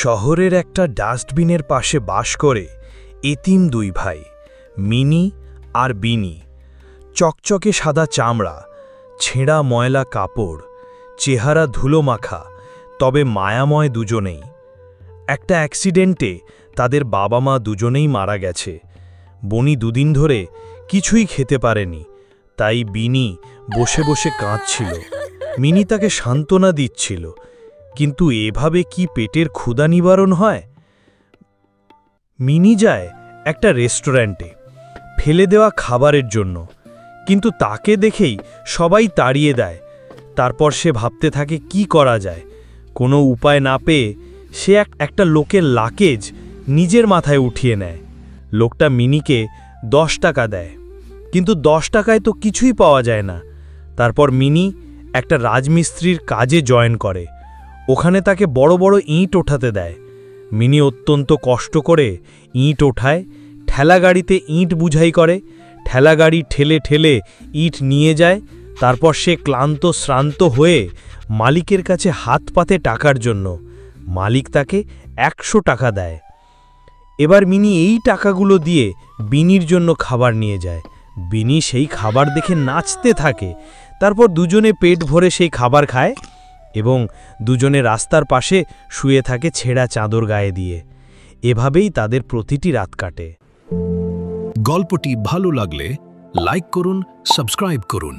শহরের একটা ডাস্টবিনের পাশে বাস করে এতিম দুই ভাই, মিনি আর বিনি। চকচকে সাদা চামড়া, ছেঁড়া ময়লা কাপড়, চেহারা ধুলো মাখা, তবে মায়াময় দুজনেই। একটা অ্যাক্সিডেন্টে তাদের বাবা মা দুজনেই মারা গেছে। বনি দুদিন ধরে কিছুই খেতে পারেনি, তাই বিনি বসে বসে কাঁদছিল। মিনি তাকে সান্ত্বনা দিচ্ছিল, কিন্তু এভাবে কি পেটের ক্ষুধা নিবারণ হয়? মিনি যায় একটা রেস্টুরেন্টে ফেলে দেওয়া খাবারের জন্য, কিন্তু তাকে দেখেই সবাই তাড়িয়ে দেয়। তারপর সে ভাবতে থাকে কি করা যায়। কোনো উপায় না পেয়ে সে একটা লোকের লাকেজ নিজের মাথায় উঠিয়ে নেয়। লোকটা মিনিকে 10 টাকা দেয়, কিন্তু 10 টাকায় তো কিছুই পাওয়া যায় না। তারপর মিনি একটা রাজমিস্ত্রির কাজে জয়েন করে। ওখানে তাকে বড় বড় ইট ওঠাতে দেয়। মিনি অত্যন্ত কষ্ট করে ইট ওঠায়, ঠেলাগাড়িতে ইট বুঝাই করে, ঠেলাগাড়ি ঠেলে ঠেলে ইট নিয়ে যায়। তারপর সে ক্লান্ত শ্রান্ত হয়ে মালিকের কাছে হাত পাতে টাকার জন্য। মালিক তাকে 100 টাকা দেয়। এবার মিনি এই টাকাগুলো দিয়ে বিনির জন্য খাবার নিয়ে যায়। বিনি সেই খাবার দেখে নাচতে থাকে। তারপর দুজনে পেট ভরে সেই খাবার খায় এবং দুজনে রাস্তার পাশে শুয়ে থাকে ছেঁড়া চাদর গায়ে দিয়ে। এভাবেই তাদের প্রতিটি রাত কাটে। গল্পটি ভালো লাগলে লাইক করুন, সাবস্ক্রাইব করুন।